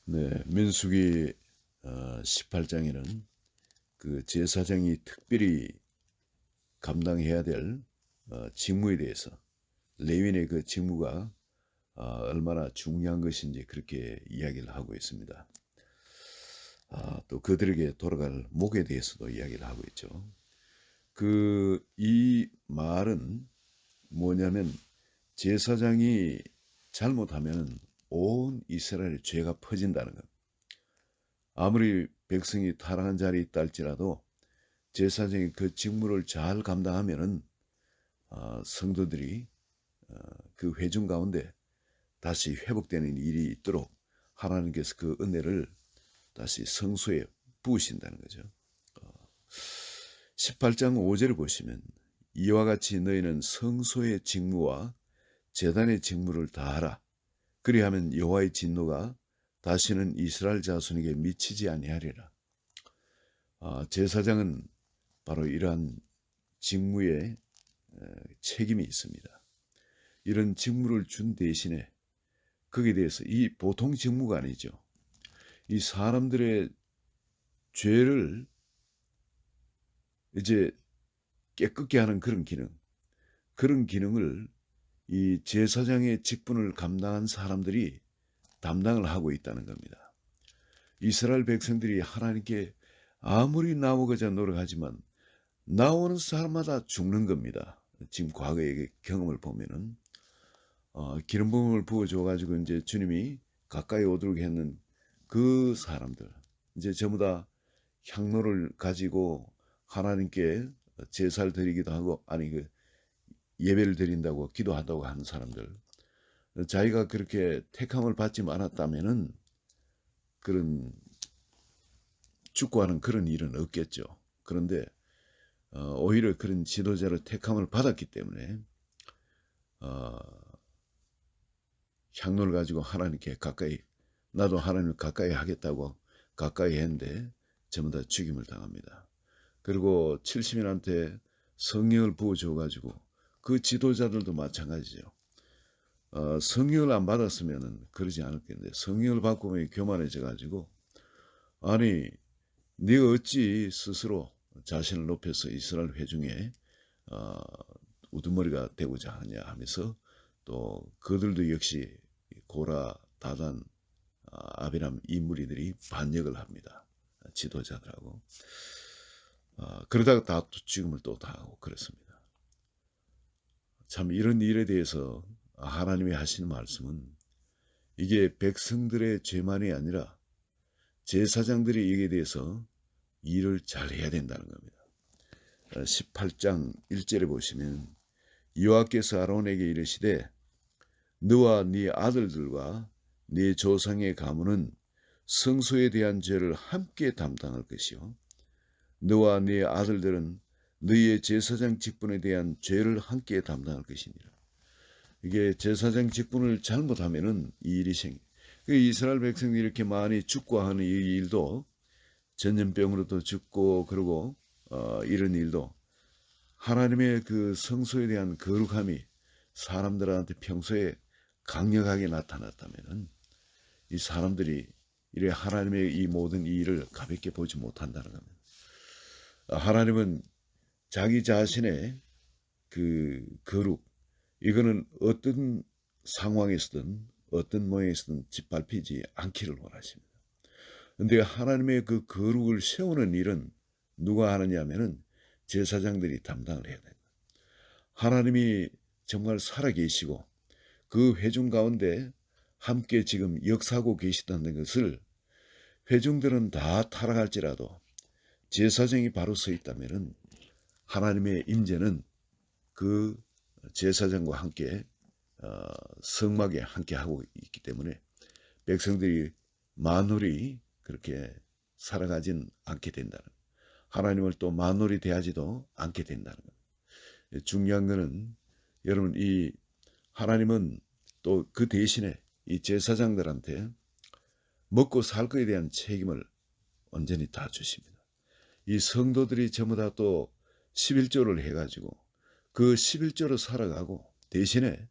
네, 민수기 18장에는 그 제사장이 특별히 감당해야 될 직무에 대해서 레위인의 그 직무가 얼마나 중요한 것인지 그렇게 이야기를 하고 있습니다. 또 그들에게 돌아갈 목에 대해서도 이야기를 하고 있죠. 이 말은 뭐냐면 제사장이 잘못하면 온 이스라엘의 죄가 퍼진다는 것. 아무리 백성이 타락한 자리에 있다 할지라도 제사장이 그 직무를 잘 감당하면은 성도들이 그 회중 가운데 다시 회복되는 일이 있도록 하나님께서 그 은혜를 다시 성소에 부으신다는 거죠. 18장 5절을 보시면 이와 같이 너희는 성소의 직무와 제단의 직무를 다하라. 그리하면 여호와의 진노가 다시는 이스라엘 자손에게 미치지 아니하리라. 제사장은 바로 이러한 직무에 책임이 있습니다. 이런 직무를 준 대신에 거기에 대해서 이 보통 직무가 아니죠. 이 사람들의 죄를 이제 깨끗게 하는 그런 기능을 이 제사장의 직분을 감당한 사람들이 담당을 하고 있다는 겁니다. 이스라엘 백성들이 하나님께 아무리 나오고자 노력하지만 나오는 사람마다 죽는 겁니다. 지금 과거의 경험을 보면은 기름 부음을 부어줘 가지고 이제 주님이 가까이 오도록 했는 그 사람들 이제 전부 다 향로를 가지고 하나님께 제사를 드리기도 하고 아니 그 예배를 드린다고 기도한다고 하는 사람들 자기가 그렇게 택함을 받지 않았다면은 그런 축구하는 그런 일은 없겠죠. 그런데 오히려 그런 지도자로 택함을 받았기 때문에 향로를 가지고 하나님께 가까이 나도 하나님을 가까이 하겠다고 가까이 했는데 전부 다 죽임을 당합니다. 그리고 70인한테 성령을 부어줘 가지고 그 지도자들도 마찬가지죠. 성령을 안 받았으면 그러지 않았겠는데 성령을 받고 보니 교만해져 가지고 아니 네가 어찌 스스로 자신을 높여서 이스라엘 회중에 우두머리가 되고자 하냐 하면서 또 그들도 역시 고라, 다단, 아비람 이 무리들이 반역을 합니다. 지도자들하고. 그러다가 다 죽음을 또 당하고 그렇습니다. 참 이런 일에 대해서 하나님이 하시는 말씀은 이게 백성들의 죄만이 아니라 제사장들이 이에 대해서 일을 잘 해야 된다는 겁니다. 18장 1절에 보시면 여호와께서 아론에게 이르시되 너와 네 아들들과 네 조상의 가문은 성소에 대한 죄를 함께 담당할 것이요 너와 네 아들들은 너희의 제사장 직분에 대한 죄를 함께 담당할 것이니라. 이게 제사장 직분을 잘못하면은 이 일이 생겨. 이스라엘 백성들이 이렇게 많이 죽고하는 이 일도 전염병으로도 죽고 그리고 이런 일도 하나님의 그 성소에 대한 거룩함이 사람들한테 평소에 강력하게 나타났다면은 이 사람들이 이래 하나님의 이 모든 일을 가볍게 보지 못한다는 겁니다. 하나님은 자기 자신의 그 거룩 이거는 어떤 상황에서든 어떤 모양에서든 짓밟히지 않기를 원하십니다. 그런데 하나님의 그 거룩을 세우는 일은 누가 하느냐 하면은 제사장들이 담당을 해야 됩니다. 하나님이 정말 살아계시고 그 회중 가운데 함께 지금 역사하고 계시다는 것을 회중들은 다 타락할지라도 제사장이 바로 서 있다면은 하나님의 임재는 그 제사장과 함께 성막에 함께 하고 있기 때문에 백성들이 만홀히 그렇게 살아가진 않게 된다는 하나님을 또 만홀히 대하지도 않게 된다는 것. 중요한 것은 여러분 이 하나님은 또 그 대신에 이 제사장들한테 먹고 살 것에 대한 책임을 온전히 다 주십니다. 이 성도들이 전부 다 또 11조를 해가지고 그 11조로 살아가고 대신에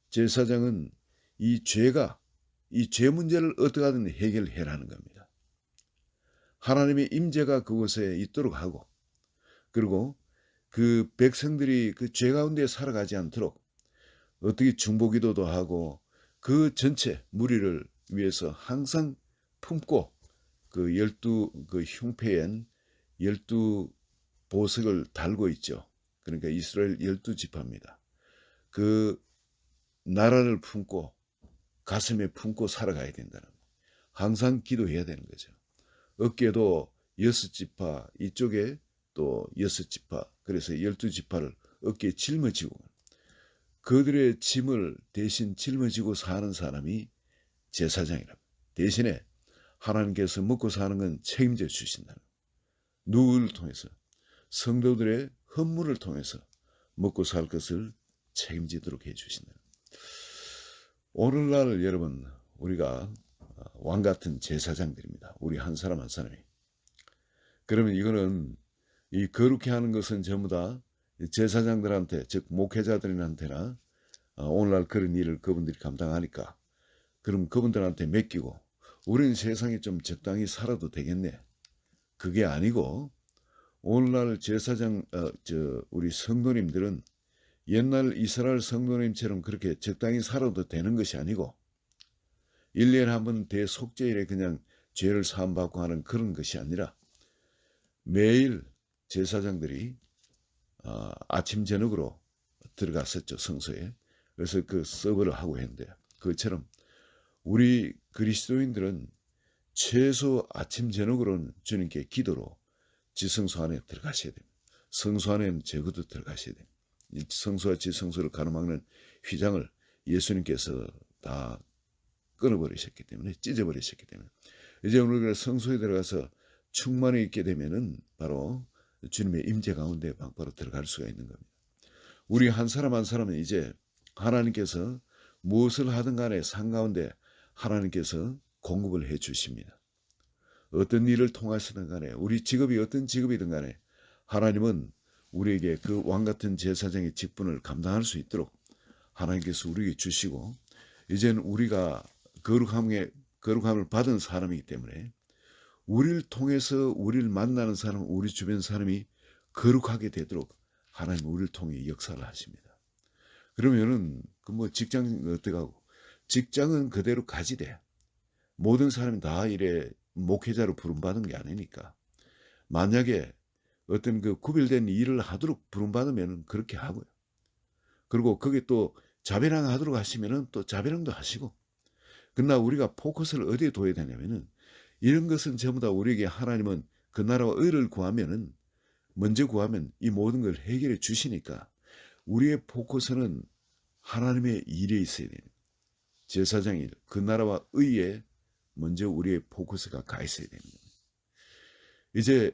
제사장은 이 죄가 이 죄 문제를 어떻게든 해결해라는 겁니다. 하나님의 임재가 그곳에 있도록 하고, 그리고 그 백성들이 그 죄 가운데 살아가지 않도록 어떻게 중보기도도 하고 그 전체 무리를 위해서 항상 품고 그 12 그 흉패엔 12 보석을 달고 있죠. 그러니까 이스라엘 12지파입니다. 그 나라를 품고 가슴에 품고 살아가야 된다는 거예요. 항상 기도해야 되는 거죠. 어깨도 6지파, 이쪽에 또 6지파, 그래서 12지파를 어깨에 짊어지고 그들의 짐을 대신 짊어지고 사는 사람이 제사장이랍니다. 대신에 하나님께서 먹고 사는 건 책임져 주신다는 거예요. 누구를 통해서? 성도들의 헌물을 통해서 먹고 살 것을 책임지도록 해주신다. 오늘날 여러분, 우리가 왕같은 제사장들입니다. 우리 한 사람 한 사람이. 그러면 이거는 이 거룩해 하는 것은 전부 다 제사장들한테, 즉 목회자들한테나 오늘날 그런 일을 그분들이 감당하니까 그럼 그분들한테 맡기고 우리는 세상에 좀 적당히 살아도 되겠네. 그게 아니고 오늘날 제사장 우리 성도님들은 옛날 이스라엘 성도님처럼 그렇게 적당히 살아도 되는 것이 아니고 1년에 한 번 대속죄일에 그냥 죄를 사함받고 하는 그런 것이 아니라 매일 제사장들이 아침 저녁으로 들어갔었죠, 성소에. 그래서 그 서버를 하고 했는데 그것처럼 우리 그리스도인들은 최소 아침 저녁으로는 주님께 기도로 지성소 안에 들어가셔야 됩니다. 성소 안에는 적어도 들어가셔야 됩니다. 성소와 지성소를 가로막는 휘장을 예수님께서 다 끊어버리셨기 때문에, 찢어버리셨기 때문에 이제 우리가 성소에 들어가서 충만히 있게 되면은 바로 주님의 임재 가운데 바로 들어갈 수가 있는 겁니다. 우리 한 사람 한 사람은 이제 하나님께서 무엇을 하든 간에 상 가운데 하나님께서 공급을 해 주십니다. 어떤 일을 통하시든 간에 우리 직업이 어떤 직업이든 간에 하나님은 우리에게 그 왕같은 제사장의 직분을 감당할 수 있도록 하나님께서 우리에게 주시고 이제는 우리가 거룩함을 받은 사람이기 때문에 우리를 통해서 우리를 만나는 사람, 우리 주변 사람이 거룩하게 되도록 하나님 우리를 통해 역사를 하십니다. 그러면은 그 뭐 직장 어떻게 하고 직장은 그대로 가지되 모든 사람이 다 이래 목회자로 부름받은 게 아니니까 만약에 어떤 그 구별된 일을 하도록 부름받으면 그렇게 하고요. 그리고 거기 또 자배랑 하도록 하시면은 또 자배랑도 하시고. 그러나 우리가 포커스를 어디에 둬야 되냐면은 이런 것은 전부 다 우리에게 하나님은 그 나라와 의를 구하면은 먼저 구하면 이 모든 걸 해결해 주시니까 우리의 포커스는 하나님의 일에 있어야 돼요. 제사장의 일, 그 나라와 의에 먼저 우리의 포커스가 가 있어야 됩니다. 이제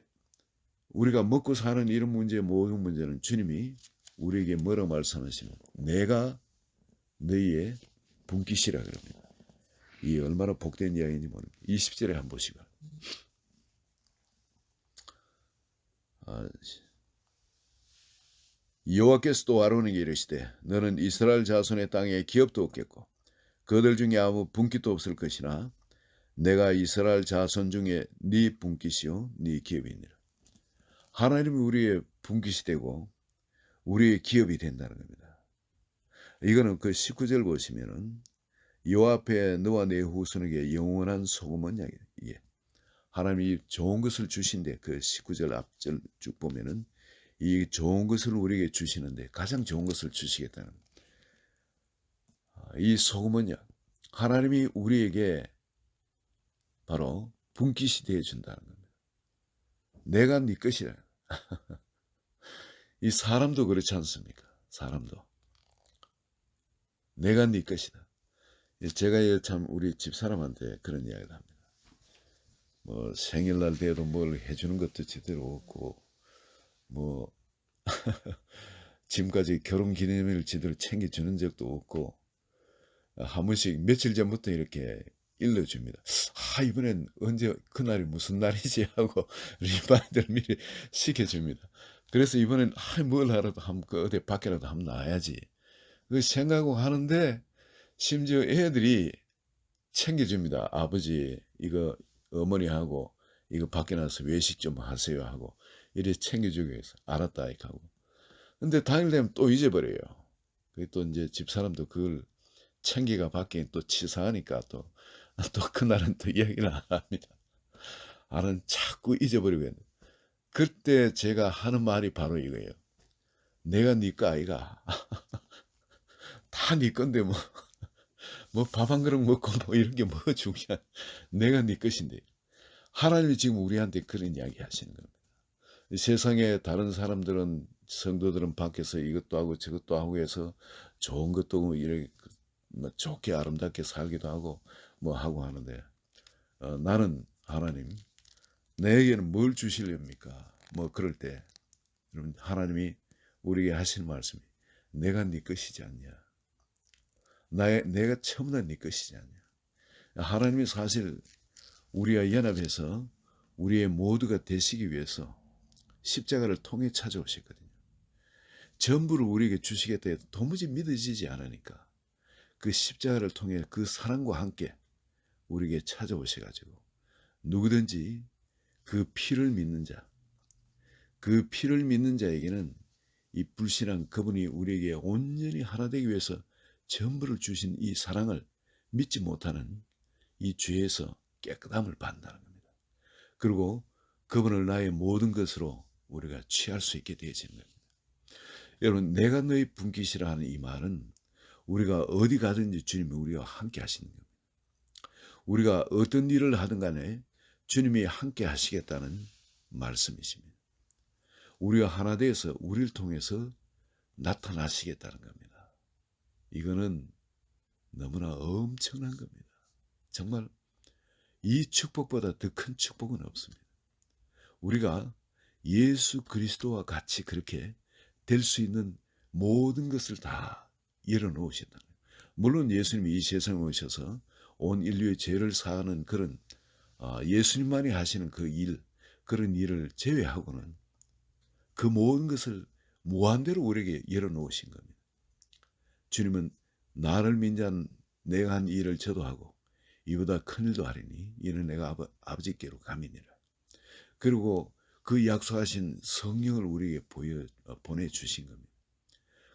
우리가 먹고 사는 이런 문제, 모든 문제는 주님이 우리에게 뭐라고 말씀하시면 내가 너희의 분깃이라 그럽니다. 이 얼마나 복된 이야기인지 모릅니다. 20절에 한번 보시고 여호와께서 또 아론에게 이르시되 너는 이스라엘 자손의 땅에 기업도 없겠고 그들 중에 아무 분깃도 없을 것이나 내가 이스라엘 자손 중에 네 분깃이요 네 기업이니라. 하나님이 우리의 분깃이 되고 우리의 기업이 된다는 겁니다. 이거는 그 19절 보시면은 여호와 앞에 너와 내 후손에게 영원한 소금은 이게 하나님이 좋은 것을 주신데 그 19절 앞절 쭉 보면은 이 좋은 것을 우리에게 주시는데 가장 좋은 것을 주시겠다는 이 소금은요 하나님이 우리에게 바로 분깃이 되어 준다는 겁니다. 내가 네 것이라. 이 사람도 그렇지 않습니까? 사람도 내가 네 것이다. 제가 참 우리 집사람한테 그런 이야기를 합니다. 뭐 생일날 돼도 뭘 해주는 것도 제대로 없고 뭐 지금까지 결혼기념일 제대로 챙겨주는 적도 없고 한 번씩 며칠 전부터 이렇게 일러줍니다. 이번엔 언제 그날이 무슨 날이지 하고 리마인드를 미리 시켜줍니다. 그래서 이번엔 뭘 하라도 어디 밖에라도 한번 나와야지 그 생각하고 하는데 심지어 애들이 챙겨줍니다. 아버지 이거 어머니하고 이거 밖에 나가서 외식 좀 하세요 하고 이래 챙겨주기 위해서 알았다 이렇게 하고. 근데 당일 되면 또 잊어버려요. 그게 또 이제 집사람도 그걸 챙기가 밖에 또 치사하니까 또 그날은 또 이야기를 안 합니다. 나는 자꾸 잊어버리고 있는. 그때 제가 하는 말이 바로 이거예요. 내가 네 거 아이가. 다 네 건데 뭐 밥 한 그릇 먹고 뭐 이런 게 뭐 중요한. 내가 네 것인데. 하나님이 지금 우리한테 그런 이야기 하시는 겁니다. 세상에 다른 사람들은 성도들은 밖에서 이것도 하고 저것도 하고 해서 좋은 것도 이렇게 뭐 좋게 아름답게 살기도 하고 뭐 하고 하는데 나는 하나님 내게는 뭘 주시렵니까? 뭐 그럴 때 여러분 하나님이 우리에게 하시는 말씀이 내가 네 것이지 않냐? 내가 처음부터 네 것이지 않냐? 하나님이 사실 우리와 연합해서 우리의 모두가 되시기 위해서 십자가를 통해 찾아오셨거든요. 전부를 우리에게 주시겠다 해도 도무지 믿어지지 않으니까 그 십자가를 통해 그 사랑과 함께 우리에게 찾아오셔가지고 누구든지 그 피를 믿는 자, 그 피를 믿는 자에게는 이 불신한 그분이 우리에게 온전히 하나 되기 위해서 전부를 주신 이 사랑을 믿지 못하는 이 죄에서 깨끗함을 받는다는 겁니다. 그리고 그분을 나의 모든 것으로 우리가 취할 수 있게 되어지는 겁니다. 여러분 내가 너희 분깃이라 하는 이 말은 우리가 어디 가든지 주님이 우리와 함께 하시는 겁니다. 우리가 어떤 일을 하든 간에 주님이 함께 하시겠다는 말씀이십니다. 우리가 하나 되어서 우리를 통해서 나타나시겠다는 겁니다. 이거는 너무나 엄청난 겁니다. 정말 이 축복보다 더 큰 축복은 없습니다. 우리가 예수 그리스도와 같이 그렇게 될 수 있는 모든 것을 다 열어놓으셨다. 물론 예수님이 이 세상에 오셔서 온 인류의 죄를 사하는 그런 예수님만이 하시는 그 일, 그런 일을 제외하고는 그 모든 것을 무한대로 우리에게 열어놓으신 겁니다. 주님은 나를 믿는 내가 한 일을 저도 하고 이보다 큰 일도 하리니 이는 내가 아버지께로 감이니라. 그리고 그 약속하신 성령을 우리에게 보내주신 겁니다.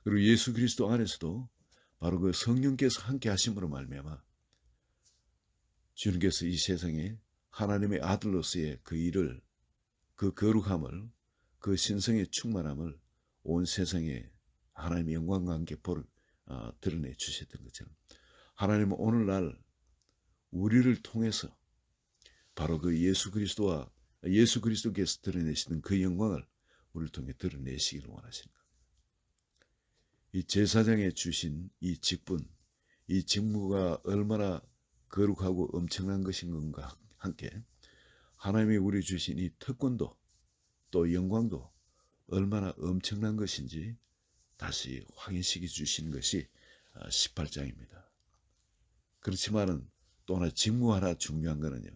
그리고 예수 그리스도 안에서도 바로 그 성령께서 함께 하심으로 말미암아 주님께서 이 세상에 하나님의 아들로서의 그 일을, 그 거룩함을, 그 신성의 충만함을 온 세상에 하나님의 영광과 함께 드러내 주셨던 것처럼 하나님은 오늘날 우리를 통해서 바로 그 예수 그리스도께서 드러내시는 그 영광을 우리를 통해 드러내시기를 원하십니다. 이 제사장에 주신 이 직분, 이 직무가 얼마나 거룩하고 엄청난 것인가 함께 하나님이 우리 주신 이 특권도 또 영광도 얼마나 엄청난 것인지 다시 확인시켜 주시는 것이 18장입니다. 그렇지만은 또 하나 직무 하나 중요한 거는요.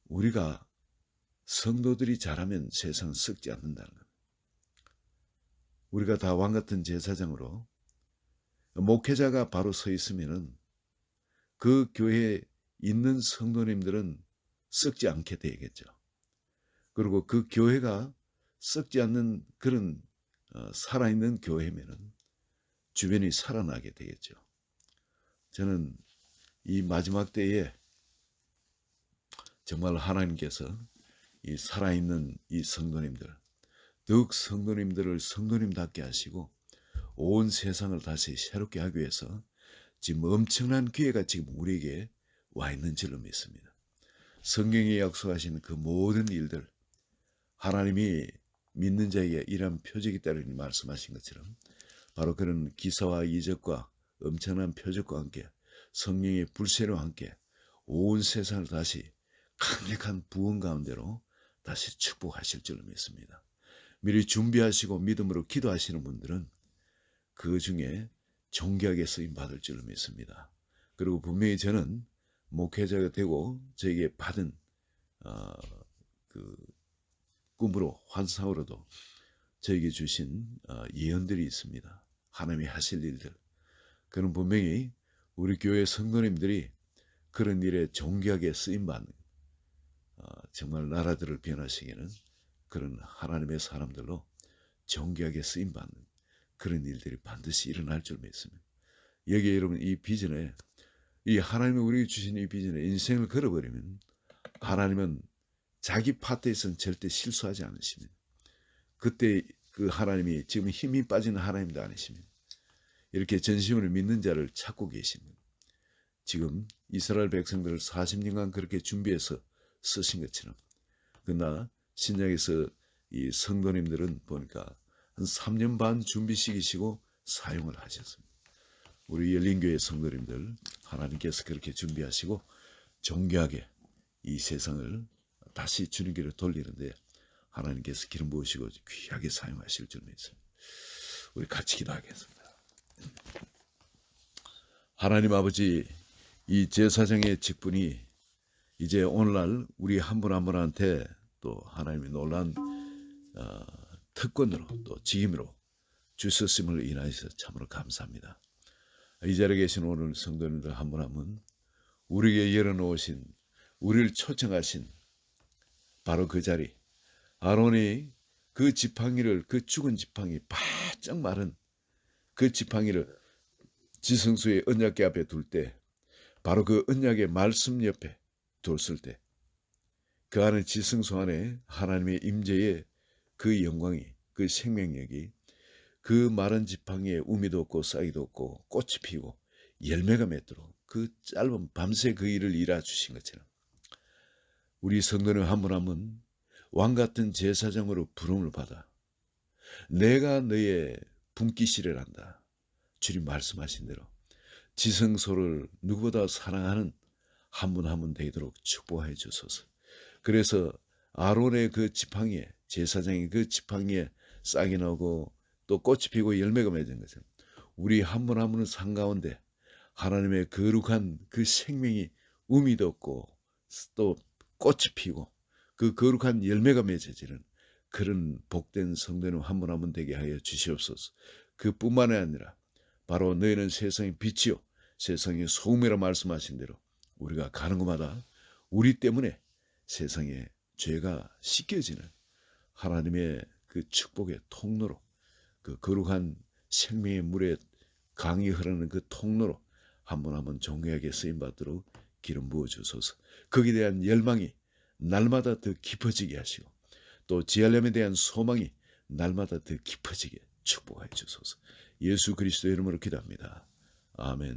우리가 성도들이 잘하면 세상은 썩지 않는다는 겁니다. 우리가 다 왕같은 제사장으로 목회자가 바로 서 있으면은 그 교회에 있는 성도님들은 썩지 않게 되겠죠. 그리고 그 교회가 썩지 않는 그런 살아있는 교회면은 주변이 살아나게 되겠죠. 저는 이 마지막 때에 정말 하나님께서 이 살아있는 이 성도님들, 더욱 성도님들을 성도님답게 하시고 온 세상을 다시 새롭게 하기 위해서 지금 엄청난 기회가 지금 우리에게 와 있는 줄로 믿습니다. 성경에 약속하신 그 모든 일들, 하나님이 믿는 자에게 이러한 표적이 따르니 말씀하신 것처럼 바로 그런 기사와 이적과 엄청난 표적과 함께 성령의 불세로 함께 온 세상을 다시 강력한 부흥 가운데로 다시 축복하실 줄로 믿습니다. 미리 준비하시고 믿음으로 기도하시는 분들은 그 중에 존귀하게 쓰임 받을 줄로 믿습니다. 그리고 분명히 저는 목회자가 되고 저에게 받은 그 꿈으로 환상으로도 저에게 주신 예언들이 있습니다. 하나님이 하실 일들. 그는 분명히 우리 교회 성도님들이 그런 일에 존귀하게 쓰임받는 정말 나라들을 변화시키는 그런 하나님의 사람들로 존귀하게 쓰임받는 그런 일들이 반드시 일어날 줄 믿습니다. 여기에 여러분 이 비전에 이 하나님이 우리에게 주신 이 비전에 인생을 걸어버리면 하나님은 자기 파트에서는 절대 실수하지 않으십니다. 그때 그 하나님이 지금 힘이 빠지는 하나님도 아니십니다. 이렇게 전심으로 믿는 자를 찾고 계십니다. 지금 이스라엘 백성들을 40년간 그렇게 준비해서 쓰신 것처럼 그러나 신약에서 이 성도님들은 보니까 한 3년 반 준비시키시고 사용을 하셨습니다. 우리 열린교회 성도님들 하나님께서 그렇게 준비하시고 존귀하게 이 세상을 다시 주님께로 돌리는데 하나님께서 기름 부으시고 귀하게 사용하실 줄 믿습니다. 우리 같이 기도하겠습니다. 하나님 아버지, 이 제사장의 직분이 이제 오늘날 우리 한 분 한 분한테 또 하나님의 놀라운 특권으로 또 직임으로 주셨음을 인하여서 참으로 감사합니다. 이 자리에 계신 오늘 성도님들 한 분 한 분 우리에게 열어놓으신 우리를 초청하신 바로 그 자리, 아론이 그 지팡이를, 그 죽은 지팡이 바짝 마른 그 지팡이를 지성소의 언약궤 앞에 둘 때, 바로 그 언약의 말씀 옆에 뒀을 때 그 안에 지성소 안에 하나님의 임재의 그 영광이, 그 생명력이 그 마른 지팡이에 우미도 없고 싹이도 없고 꽃이 피고 열매가 맺도록 그 짧은 밤새 그 일을 이루어 주신 것처럼 우리 성도님 한 분 한 분 왕같은 제사장으로 부름을 받아 내가 너의 분깃이를 한다. 주님 말씀하신 대로 지성소를 누구보다 사랑하는 한 분 한 분 되도록 축복해 주소서. 그래서 아론의 그 지팡이에, 제사장의 그 지팡이에 싹이 나고 또 꽃이 피고 열매가 맺은 것은 우리 한 분 한 분의 삶 가운데 하나님의 거룩한 그 생명이 우미도 없고 또 꽃이 피고 그 거룩한 열매가 맺어지는 그런 복된 성도님 한 분 한 분 되게 하여 주시옵소서. 그뿐만이 아니라 바로 너희는 세상의 빛이요 세상의 소금이라 말씀하신 대로 우리가 가는 곳마다 우리 때문에 세상에 죄가 씻겨지는 하나님의 그 축복의 통로로 그 거룩한 생명의 물에 강이 흐르는 그 통로로 한 분 한 분 존귀하게 쓰임받도록 기름 부어주소서. 거기에 대한 열망이 날마다 더 깊어지게 하시고 또 지하렘에 대한 소망이 날마다 더 깊어지게 축복하여 주소서. 예수 그리스도의 이름으로 기도합니다. 아멘.